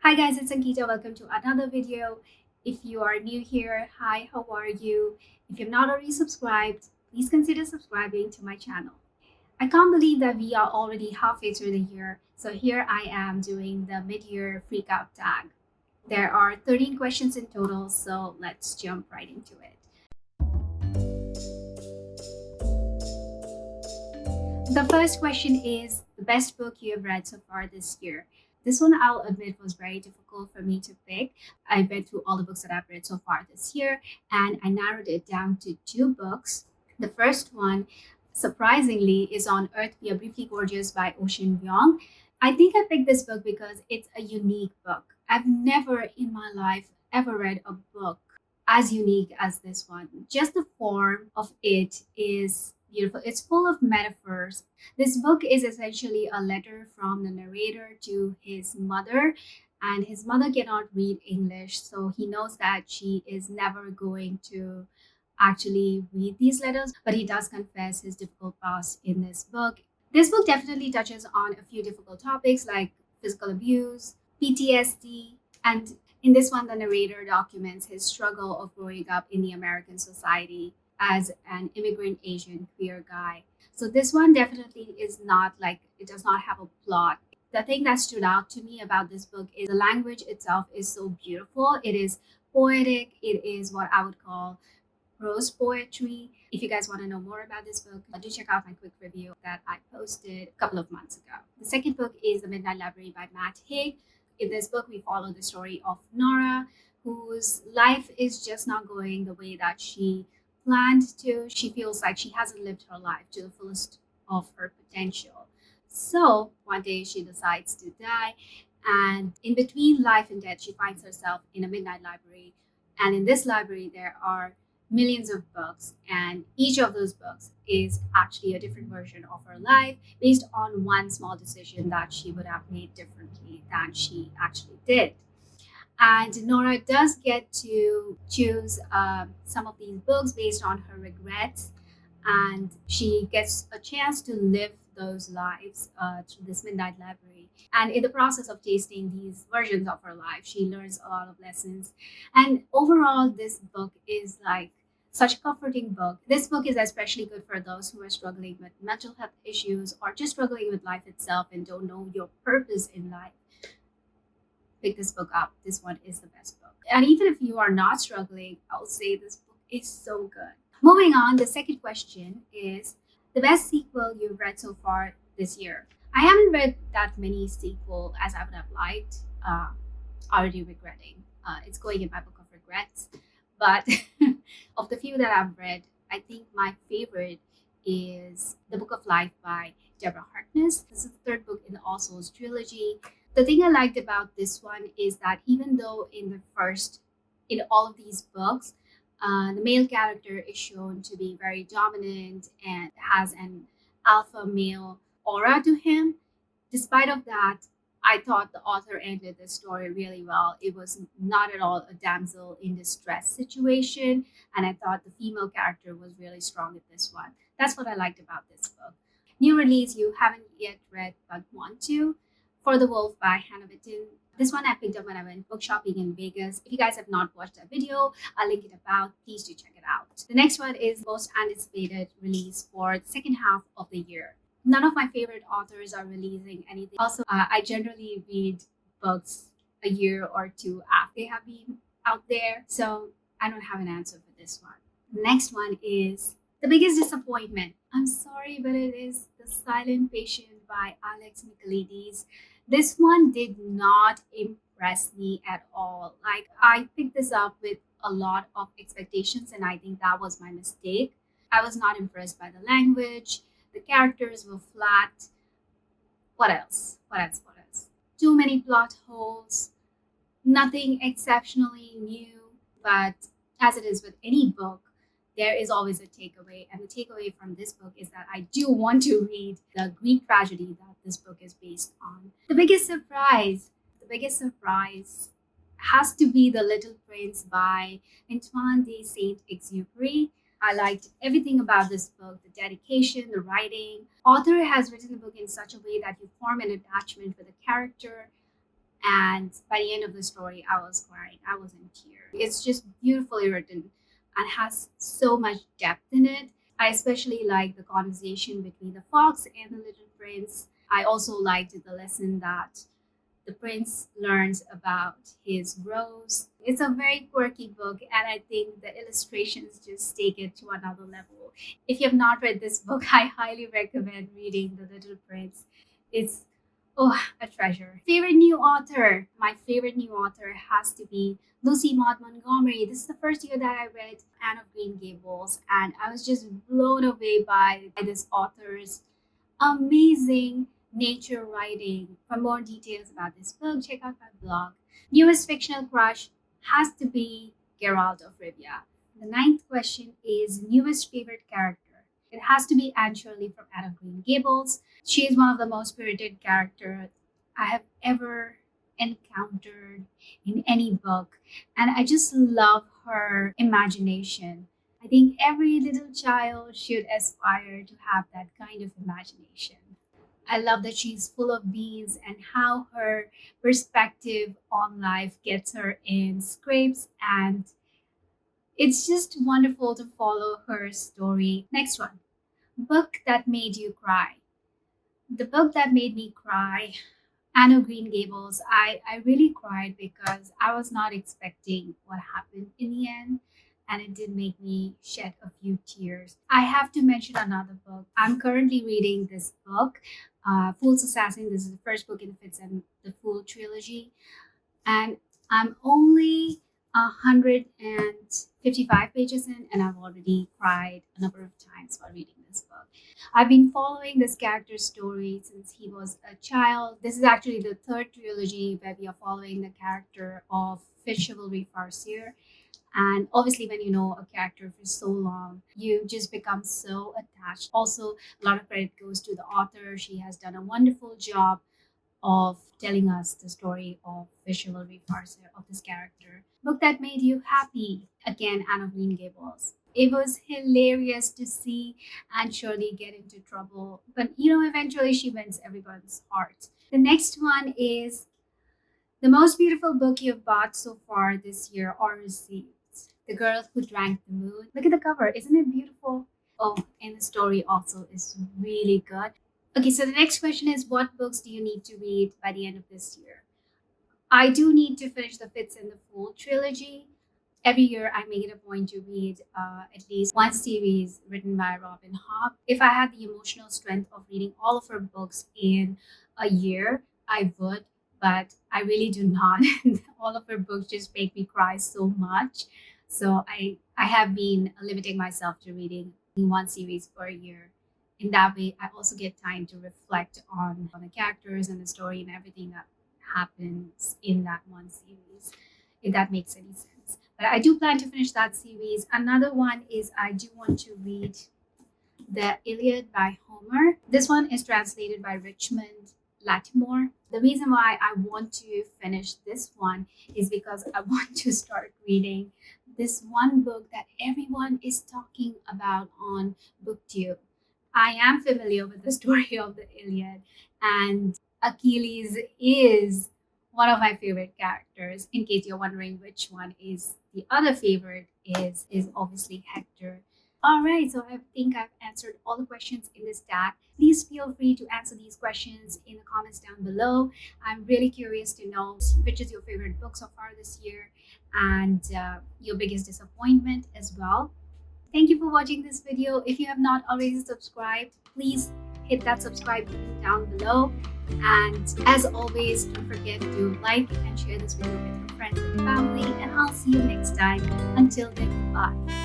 Hi guys, it's Ankita. Welcome to another video. If you are new here, hi, how are you? If you've not already subscribed, please consider subscribing to my channel. I can't believe that we are already halfway through the year. So here I am doing the mid-year freakout tag. There are 13 questions in total, so let's jump right into it. The first question is the best book you have read so far this year. This one, I'll admit, was very difficult for me to pick. I went through all the books that I've read so far this year and I narrowed it down to two books. The first one, surprisingly, is On Earth We Are Briefly Gorgeous by Ocean Vuong. I think I picked this book because it's a unique book. I've never in my life ever read a book as unique as this one. Just the form of it is beautiful. It's full of metaphors. This book is essentially a letter from the narrator to his mother, and his mother cannot read English, so he knows that she is never going to actually read these letters, but he does confess his difficult past in this book. This book definitely touches on a few difficult topics like physical abuse, PTSD, and in this one, the narrator documents his struggle of growing up in the American society as an immigrant Asian queer guy. So this one definitely is not like, it does not have a plot. The thing that stood out to me about this book is the language itself is so beautiful. It is poetic. It is what I would call prose poetry. If you guys want to know more about this book, do check out my quick review that I posted a couple of months ago. The second book is The Midnight Library by Matt Haig. In this book, we follow the story of Nora, whose life is just not going the way that she planned to. She feels like she hasn't lived her life to the fullest of her potential. So one day she decides to die, and in between life and death, she finds herself in a midnight library. And in this library, there are millions of books, and each of those books is actually a different version of her life based on one small decision that she would have made differently than she actually did. And Nora does get to choose some of these books based on her regrets, and she gets a chance to live those lives through this midnight library. And in the process of tasting these versions of her life, she learns a lot of lessons. And overall, this book is like such a comforting book. This book is especially good for those who are struggling with mental health issues or just struggling with life itself and don't know your purpose in life. Pick this book up. This one is the best book. And even if you are not struggling, I'll say this book is so good. Moving on, the second question is the best sequel you've read so far this year. I haven't read that many sequels as I would have liked. Already regretting. It's going in my book of regrets. But of the few that I've read, I think my favorite is The Book of Life by Deborah Harkness. This is the third book in the All Souls trilogy. The thing I liked about this one is that even though in all of these books, the male character is shown to be very dominant and has an alpha male aura to him, despite of that, I thought the author ended the story really well. It was not at all a damsel in distress situation, and I thought the female character was really strong in this one. That's what I liked about this book. New release you haven't yet read but want to. For the Wolf by Hannah Witten. This one I picked up when I went book shopping in Vegas. If you guys have not watched that video, I'll link it above. Please do check it out. The next one is most anticipated release for the second half of the year. None of my favorite authors are releasing anything. Also, I generally read books a year or two after they have been out there, so I don't have an answer for this one. The next one is The Biggest Disappointment. I'm sorry, but it is The Silent Patient by Alex Michaelides. This one did not impress me at all. Like, I picked this up with a lot of expectations, and I think that was my mistake. I was not impressed by the language. The characters were flat. What else? What else? What else? Too many plot holes. Nothing exceptionally new. But as it is with any book, there is always a takeaway. And the takeaway from this book is that I do want to read the Greek tragedy that this book is based on. The biggest surprise has to be The Little Prince by Antoine de Saint-Exupéry. I liked everything about this book, the dedication, the writing. Author has written the book in such a way that you form an attachment with the character, And by the end of the story, I was crying. I was in tears. It's just beautifully written and has so much depth in it. I especially like the conversation between the fox and the little prince. I also liked the lesson that the prince learns about his rose. It's a very quirky book, and I think the illustrations just take it to another level. If you have not read this book, I highly recommend reading The Little Prince. It's a treasure. Favorite new author? My favorite new author has to be Lucy Maud Montgomery. This is the first year that I read Anne of Green Gables, and I was just blown away by this author's amazing nature writing. For more details about this book, check out my blog. Newest fictional crush has to be Geralt of Rivia. The ninth question is newest favorite character. It has to be Anne Shirley from Anne of Green Gables. She is one of the most spirited characters I have ever encountered in any book, and I just love her imagination. I think every little child should aspire to have that kind of imagination. I love that she's full of beans and how her perspective on life gets her in scrapes, and it's just wonderful to follow her story. Next one, book that made you cry. The book that made me cry, Anne of Green Gables. I really cried because I was not expecting what happened in the end, and it did make me shed a few tears. I have to mention another book. I'm currently reading this book, Fool's Assassin. This is the first book in the Fitz and the Fool trilogy, and I'm only 155 pages in, and I've already cried a number of times while reading this book. I've been following this character's story since he was a child. This is actually the third trilogy where we are following the character of Fish Chivalry Farseer. And obviously, when you know a character for so long, you just become so attached. Also, a lot of credit goes to the author. She has done a wonderful job of telling us the story of the chivalry farce of this character. Book that made you happy. Again, Anne of Green Gables. It was hilarious to see Anne Shirley get into trouble, but eventually she wins everyone's heart. The next one is the most beautiful book you've bought so far this year or received. The Girl Who Drank the Moon. Look at the cover, isn't it beautiful? Oh, and the story also is really good. Okay, so the next question is what books do you need to read by the end of this year? I do need to finish the Fitz and the Fool trilogy. Every year, I make it a point to read at least one series written by Robin Hobb. If I had the emotional strength of reading all of her books in a year, I would, but I really do not. All of her books just make me cry so much. So I have been limiting myself to reading one series per year. In that way, I also get time to reflect on the characters and the story and everything that happens in that one series, if that makes any sense. But I do plan to finish that series. Another one is I do want to read The Iliad by Homer. This one is translated by Richmond Latimore. The reason why I want to finish this one is because I want to start reading this one book that everyone is talking about on BookTube. I am familiar with the story of the Iliad, and Achilles is one of my favorite characters. In case you're wondering which one is the other favorite, is obviously Hector. All right, so I think I've answered all the questions in this tag. Please feel free to answer these questions in the comments down below. I'm really curious to know which is your favorite book so far this year and your biggest disappointment as well. Thank you for watching this video. If you have not already subscribed, please hit that subscribe button down below. And as always, don't forget to like and share this video with your friends and family. And I'll see you next time. Until then, bye.